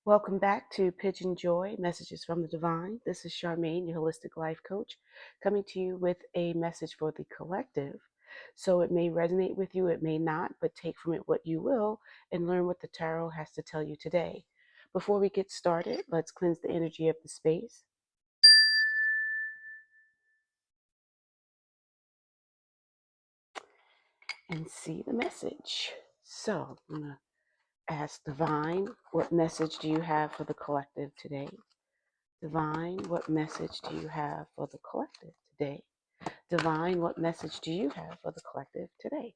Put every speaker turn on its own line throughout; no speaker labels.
Welcome back to PYJynJoy, Messages from the Divine. This is Charmaine, your holistic life coach, coming to you with a message for the collective. So it may resonate with you, it may not, but take from it what you will and learn what the tarot has to tell you today. Before we get started, let's cleanse the energy of the space and see the message. So I'm going to ask Divine, what message do you have for the collective today? Divine, what message do you have for the collective today? Divine, what message do you have for the collective today?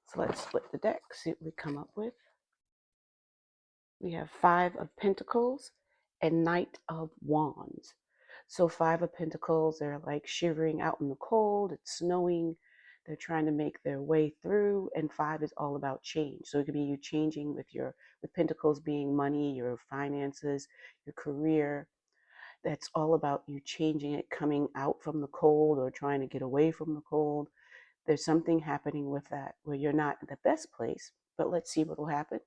So let's split the deck, see what we come up with. We have Five of Pentacles and Knight of Wands. So Five of Pentacles, they're like shivering out in the cold, it's snowing, they're trying to make their way through, and Five is all about change. So it could be you changing with Pentacles being money, your finances, your career. That's all about you changing it, coming out from the cold or trying to get away from the cold. There's something happening with that where you're not in the best place, but let's see what will happen.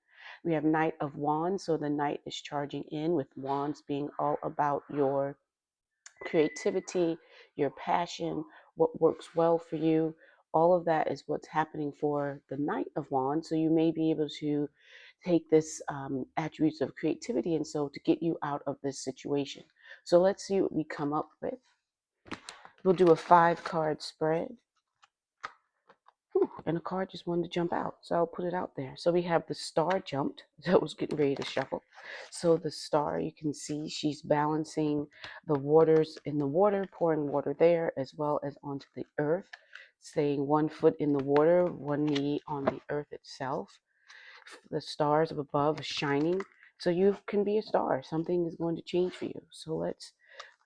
We have Knight of Wands, so the Knight is charging in, with Wands being all about your creativity, your passion, what works well for you. All of that is what's happening for the Knight of Wands. So you may be able to take this attributes of creativity and so to get you out of this situation. So let's see what we come up with. We'll do a 5-card spread. And a card just wanted to jump out, so I'll put it out there. So we have the Star jumped. That was getting ready to shuffle. So the Star, you can see she's balancing the waters in the water, pouring water there as well as onto the earth, staying 1 foot in the water, 1 knee on the earth itself. The stars up above are shining, so you can be a star. Something is going to change for you. So let's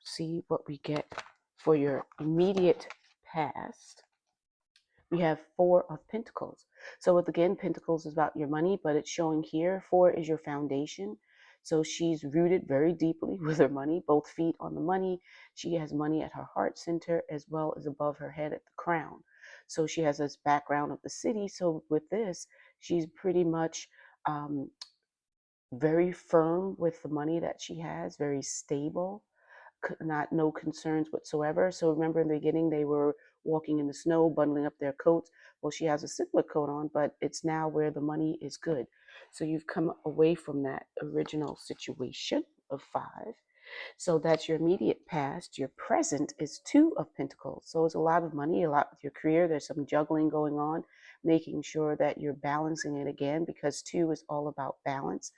see what we get for your immediate past. We have 4 of Pentacles. So with, again, Pentacles is about your money, but it's showing here 4 is your foundation. So she's rooted very deeply with her money, both feet on the money. She has money at her heart center as well as above her head at the crown. So she has this background of the city. So with this, she's pretty much very firm with the money that she has, very stable, no concerns whatsoever. So remember in the beginning, they were walking in the snow, bundling up their coats. Well, she has a simpler coat on, but it's now where the money is good. So you've come away from that original situation of 5. So that's your immediate past. Your present is 2 of Pentacles. So it's a lot of money, a lot with your career. There's some juggling going on, making sure that you're balancing it again, because 2 is all about balance,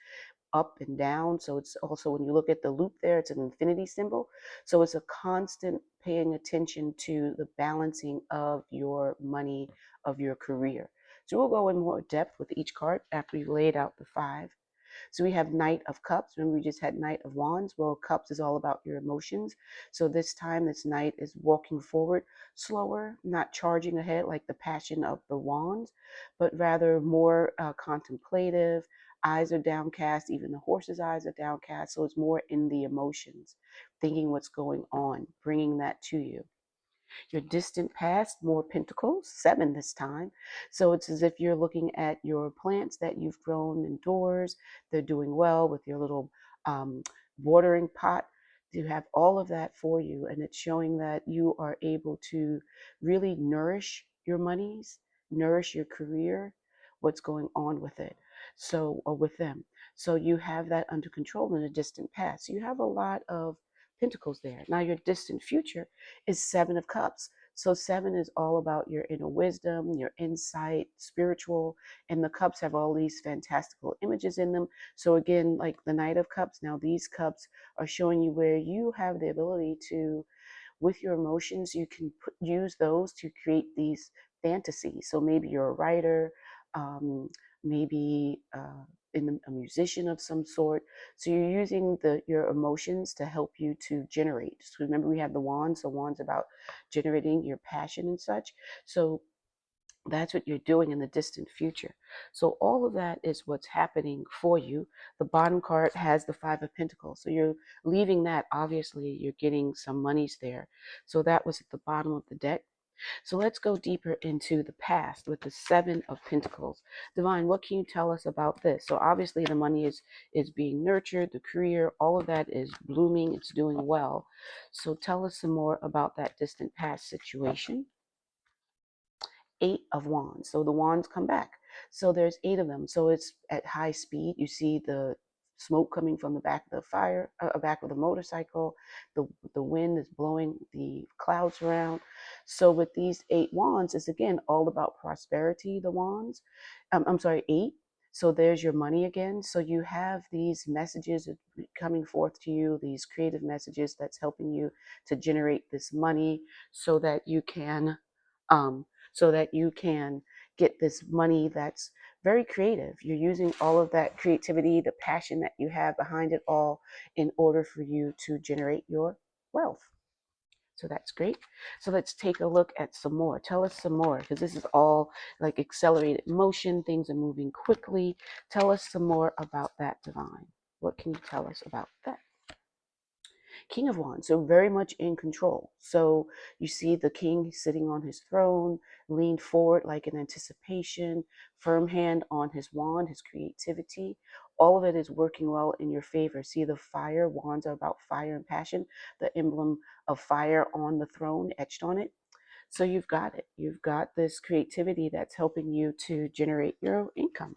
up and down. So it's also, when you look at the loop there, it's an infinity symbol. So it's a constant paying attention to the balancing of your money, of your career. So we'll go in more depth with each card after we've laid out the 5. So we have Knight of Cups. Remember, we just had Knight of Wands. Well, Cups is all about your emotions. So this time, this Knight is walking forward slower, not charging ahead like the passion of the Wands, but rather more contemplative. Eyes are downcast. Even the horse's eyes are downcast. So it's more in the emotions, thinking what's going on, bringing that to you. Your distant past, more Pentacles, 7 this time. So it's as if you're looking at your plants that you've grown indoors. They're doing well with your little watering pot. You have all of that for you, and it's showing that you are able to really nourish your monies, nourish your career, what's going on with it. So, or with them. So you have that under control in the distant past. You have a lot of Pentacles there. Now your distant future is 7 of Cups. So 7 is all about your inner wisdom, your insight, spiritual, and the cups have all these fantastical images in them. So again, like the Knight of Cups, now these cups are showing you where you have the ability to, with your emotions, you can use those to create these fantasies. So maybe you're a writer, maybe a musician of some sort. So you're using your emotions to help you to generate. So remember, we have the wands. So wands about generating your passion and such. So that's what you're doing in the distant future. So all of that is what's happening for you. The bottom card has the 5 of Pentacles. So you're leaving that. Obviously, you're getting some monies there. So that was at the bottom of the deck. So let's go deeper into the past with the Seven of Pentacles. Divine, what can you tell us about this? So obviously the money is being nurtured, the career, all of that is blooming, it's doing well. So tell us some more about that distant past situation. Eight of Wands. So the wands come back. So there's eight of them. So it's at high speed. You see the smoke coming from the back of the back of the motorcycle. The wind is blowing the clouds around. So with these eight wands, it's again all about prosperity. The wands, I'm sorry, eight. So there's your money again. So you have these messages coming forth to you, these creative messages that's helping you to generate this money so that you can um, get this money that's very creative. You're using all of that creativity, the passion that you have behind it all in order for you to generate your wealth. So that's great. So let's take a look at some more. Tell us some more, because this is all like accelerated motion. Things are moving quickly. Tell us some more about that, Divine. What can you tell us about that? King of Wands, so very much in control. So you see the king sitting on his throne, leaned forward like in anticipation, firm hand on his wand, his creativity. All of it is working well in your favor. See the fire, wands are about fire and passion, the emblem of fire on the throne etched on it. So you've got it. You've got this creativity that's helping you to generate your income.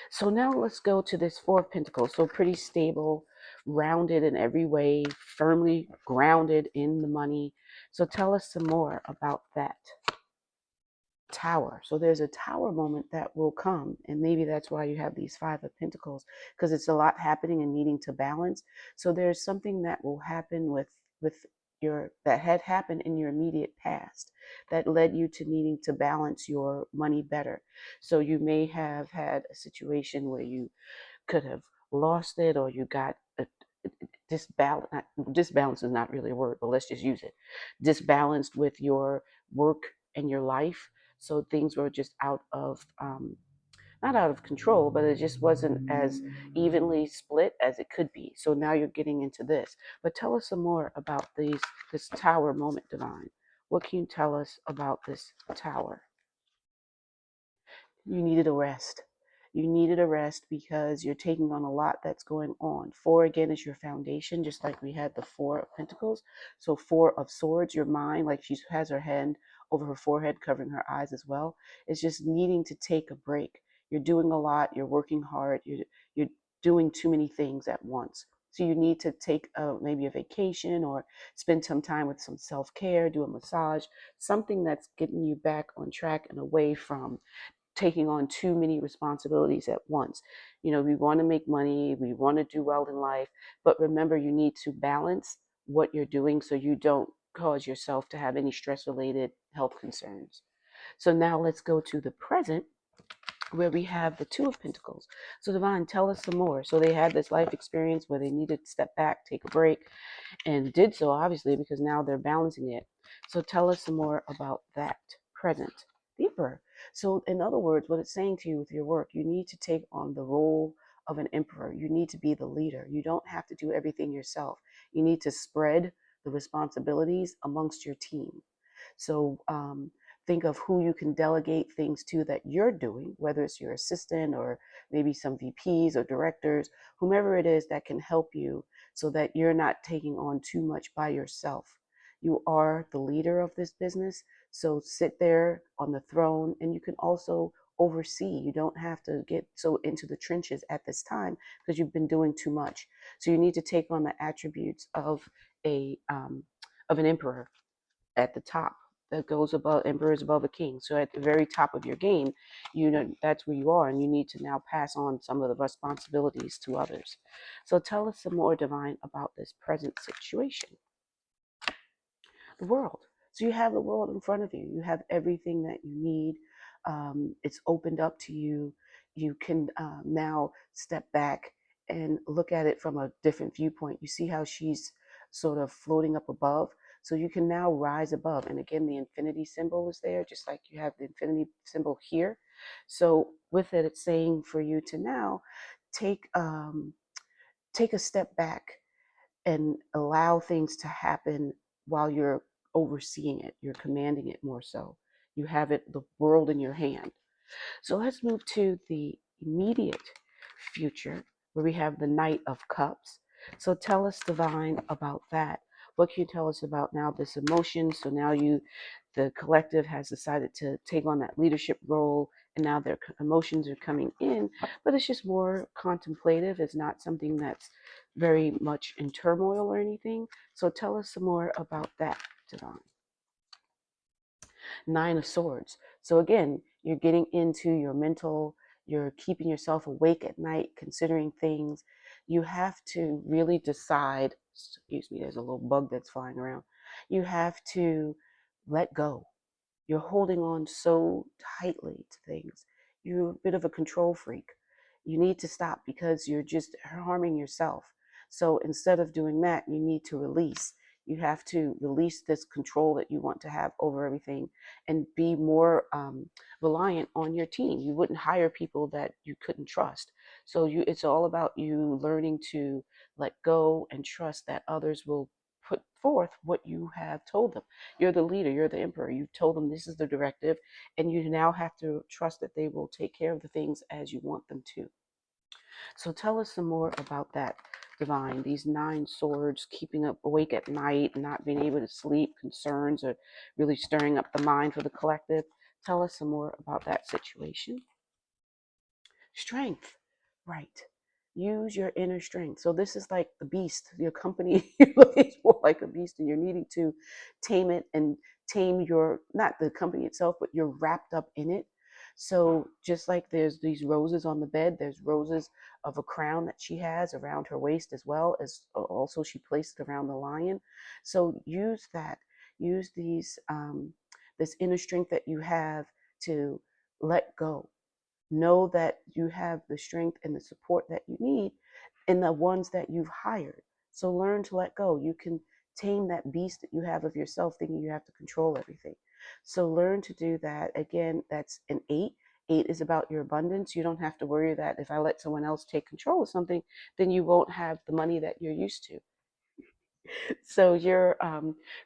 So now let's go to this Four of Pentacles. So pretty stable, rounded in every way, firmly grounded in the money. So tell us some more about that. Tower. So there's a tower moment that will come, and maybe that's why you have these Five of Pentacles, because it's a lot happening and needing to balance. So there's something that will happen with your that had happened in your immediate past that led you to needing to balance your money better. So you may have had a situation where you could have lost it, or you got a disbalance. Disbalance is not really a word, but let's just use it. Disbalanced with your work and your life. So things were just out of not out of control, but it just wasn't as evenly split as it could be. So now you're getting into this. But tell us some more about this tower moment, Divine. What can you tell us about this tower? You needed a rest. You needed a rest because you're taking on a lot that's going on. Four, again, is your foundation, just like we had the Four of Pentacles. So Four of Swords, your mind, like she has her hand over her forehead, covering her eyes as well. It's just needing to take a break. You're doing a lot. You're working hard. You're doing too many things at once. So you need to take maybe a vacation or spend some time with some self-care, do a massage, something that's getting you back on track and away from taking on too many responsibilities at once. You know, we want to make money, we want to do well in life, but remember you need to balance what you're doing so you don't cause yourself to have any stress related health concerns. So now let's go to the present where we have the Two of Pentacles. So Divine, tell us some more. So they had this life experience where they needed to step back, take a break, and did so obviously because now they're balancing it. So tell us some more about that present deeper. So in other words, what it's saying to you with your work, you need to take on the role of an emperor. You need to be the leader. You don't have to do everything yourself. You need to spread the responsibilities amongst your team. So think of who you can delegate things to that you're doing, whether it's your assistant or maybe some VPs or directors, whomever it is that can help you so that you're not taking on too much by yourself. You are the leader of this business, so sit there on the throne, and you can also oversee. You don't have to get so into the trenches at this time because you've been doing too much. So you need to take on the attributes of an emperor at the top that goes above. Emperor is above a king, so at the very top of your game, you know that's where you are, and you need to now pass on some of the responsibilities to others. So tell us some more, Divine, about this present situation. The world. So you have the world in front of you. You have everything that you need. It's opened up to you. You can now step back and look at it from a different viewpoint. You see how she's sort of floating up above. So you can now rise above. And again, the infinity symbol is there, just like you have the infinity symbol here. So with it, it's saying for you to now take take a step back and allow things to happen while you're overseeing it. You're commanding it more so. You have it, the world in your hand. So let's move to the immediate future where we have the Knight of Cups. So tell us, Divine, about that. What can you tell us about now this emotion? So now the collective has decided to take on that leadership role, and now their emotions are coming in, but it's just more contemplative. It's not something that's very much in turmoil or anything. So tell us some more about that, Divine. Nine of Swords. So again, you're getting into your mental, you're keeping yourself awake at night, considering things. You have to really decide, excuse me, there's a little bug that's flying around. You have to let go. You're holding on so tightly to things. You're a bit of a control freak. You need to stop because you're just harming yourself. So instead of doing that, you need to release. You have to release this control that you want to have over everything and be more reliant on your team. You wouldn't hire people that you couldn't trust. So it's all about you learning to let go and trust that others will put forth what you have told them. You're the leader, you're the emperor. You told them this is the directive, and you now have to trust that they will take care of the things as you want them to. So tell us some more about that, Divine. These nine swords, keeping up awake at night, not being able to sleep, concerns, or really stirring up the mind for the collective. Tell us some more about that situation. Strength, right? Use your inner strength. So this is like the beast. Your company is more like a beast, and you're needing to tame it and tame your, not the company itself, but you're wrapped up in it. So just like there's these roses on the bed, there's roses of a crown that she has around her waist, as well as also she placed it around the lion. So use that. Use these this inner strength that you have to let go. Know that you have the strength and the support that you need in the ones that you've hired. So learn to let go. You can tame that beast that you have of yourself, thinking you have to control everything. So learn to do that. Again, that's an 8. 8 is about your abundance. You don't have to worry that if I let someone else take control of something, then you won't have the money that you're used to. So you're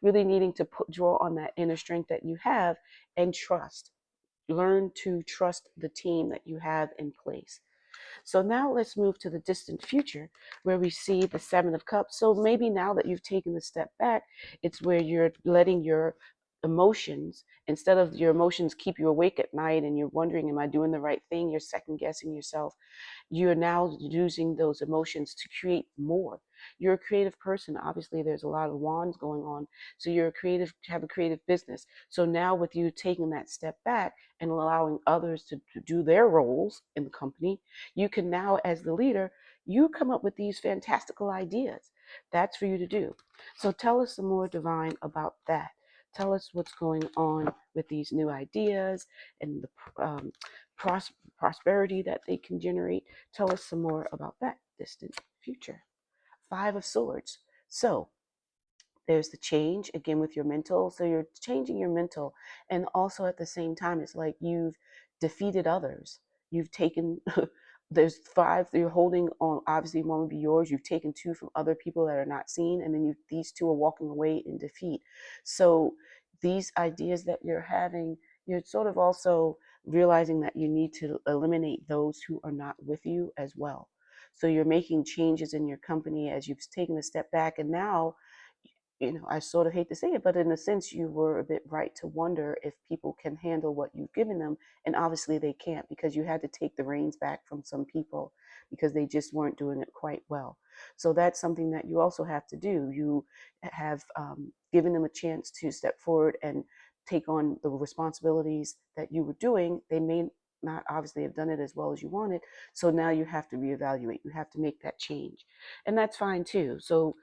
really needing to draw on that inner strength that you have and trust. Learn to trust the team that you have in place. So now let's move to the distant future where we see the Seven of Cups. So maybe now that you've taken the step back, it's where you're letting your emotions, instead of your emotions keep you awake at night and you're wondering, am I doing the right thing? You're second guessing yourself. You're now using those emotions to create more. You're a creative person. Obviously, there's a lot of wands going on. So you're a creative, have a creative business. So now with you taking that step back and allowing others to do their roles in the company, you can now, as the leader, you come up with these fantastical ideas. That's for you to do. So tell us some more, Divine, about that. Tell us what's going on with these new ideas and the prosperity that they can generate. Tell us some more about that distant future. 5 of Swords. So there's the change again with your mental. So you're changing your mental, and also at the same time, it's like you've defeated others. You've taken there's 5 that you're holding on. Obviously, one would be yours. You've taken 2 from other people that are not seen, and then these 2 are walking away in defeat. So these ideas that you're having, you're sort of also realizing that you need to eliminate those who are not with you as well. So you're making changes in your company as you've taken a step back, and now, I sort of hate to say it, but in a sense, you were a bit right to wonder if people can handle what you've given them. And obviously they can't, because you had to take the reins back from some people because they just weren't doing it quite well. So that's something that you also have to do. You have given them a chance to step forward and take on the responsibilities that you were doing. They may not obviously have done it as well as you wanted. So now you have to reevaluate. You have to make that change. And that's fine too. So,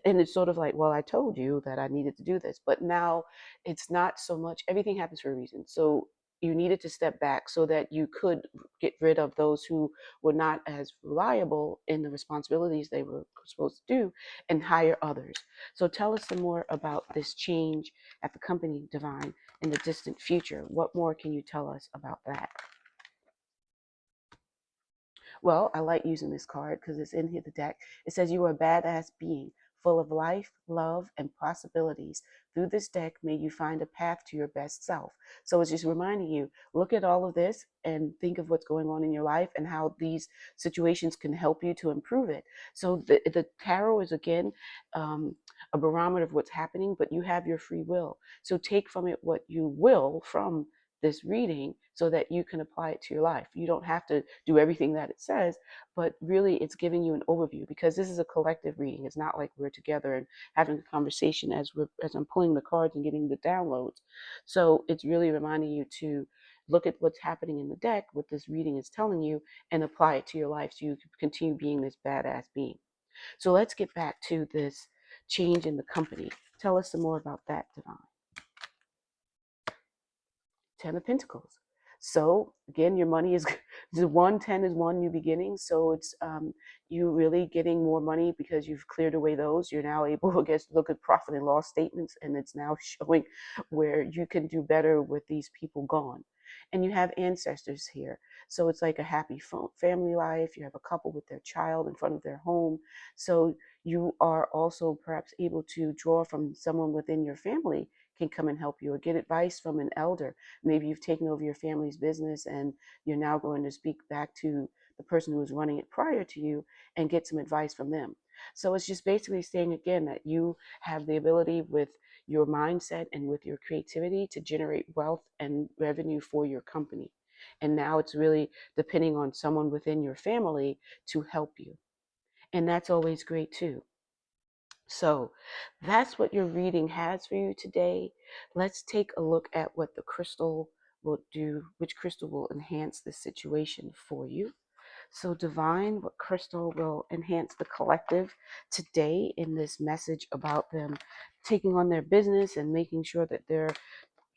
and it's sort of like, well, I told you that I needed to do this, but now it's not so much, everything happens for a reason. So you needed to step back so that you could get rid of those who were not as reliable in the responsibilities they were supposed to do, and hire others. So tell us some more about this change at the company, Divine, in the distant future. What more can you tell us about that? Well, I like using this card because it's in here, the deck. It says you are a badass being, full of life, love, and possibilities. Through this deck, may you find a path to your best self. So it's just reminding you, look at all of this and think of what's going on in your life and how these situations can help you to improve it. So the tarot is, again, a barometer of what's happening, but you have your free will. So take from it what you will from this reading so that you can apply it to your life. You don't have to do everything that it says, but really it's giving you an overview, because this is a collective reading. It's not like we're together and having a conversation as I'm pulling the cards and getting the downloads. So it's really reminding you to look at what's happening in the deck, what this reading is telling you, and apply it to your life so you can continue being this badass being. So let's get back to this change in the company. Tell us some more about that, Devon. 10 of Pentacles. So again, your money is the 110 is one new beginning. So it's you really getting more money because you've cleared away those. You're now able, I guess, look at profit and loss statements, and it's now showing where you can do better with these people gone. And you have ancestors here. So it's like a happy family life. You have a couple with their child in front of their home. So you are also perhaps able to draw from someone within your family can come and help you, or get advice from an elder. Maybe you've taken over your family's business and you're now going to speak back to the person who was running it prior to you and get some advice from them. So it's just basically saying again that you have the ability with your mindset and with your creativity to generate wealth and revenue for your company. And now it's really depending on someone within your family to help you. And that's always great too. So that's what your reading has for you today. Let's take a look at what the crystal will do, which crystal will enhance the situation for you. So divine, what crystal will enhance the collective today in this message about them taking on their business and making sure that they're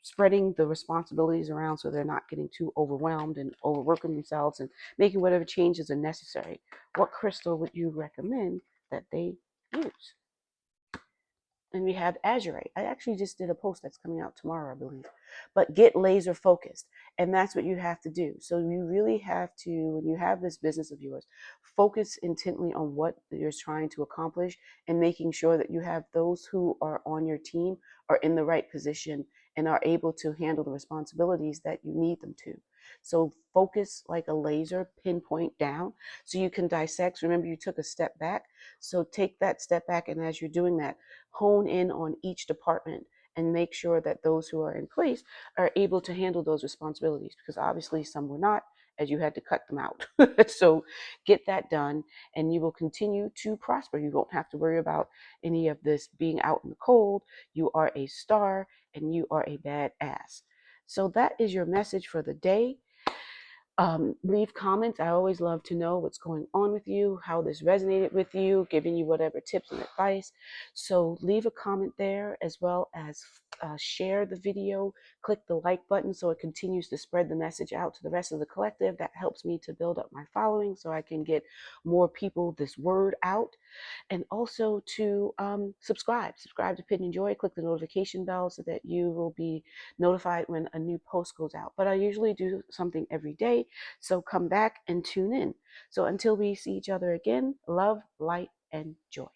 spreading the responsibilities around so they're not getting too overwhelmed and overworking themselves and making whatever changes are necessary. What crystal would you recommend that they use? And we have azurite. I actually just did a post that's coming out tomorrow, I believe. But get laser focused. And that's what you have to do. So you really have to, when you have this business of yours, focus intently on what you're trying to accomplish and making sure that you have those who are on your team are in the right position and are able to handle the responsibilities that you need them to. So focus like a laser, pinpoint down so you can dissect. Remember, you took a step back. So take that step back, and as you're doing that, hone in on each department and make sure that those who are in place are able to handle those responsibilities, because obviously some were not, as you had to cut them out. So get that done and you will continue to prosper. You won't have to worry about any of this being out in the cold. You are a star and you are a badass. So that is your message for the day. Leave comments. I always love to know what's going on with you, how this resonated with you, giving you whatever tips and advice. So leave a comment there, as well as share the video. Click the like button so it continues to spread the message out to the rest of the collective. That helps me to build up my following so I can get more people this word out. And also to subscribe to PYJynJoy. Click the notification bell so that you will be notified when a new post goes out. But I usually do something every day, so come back and tune in. So until we see each other again, love, light, and joy.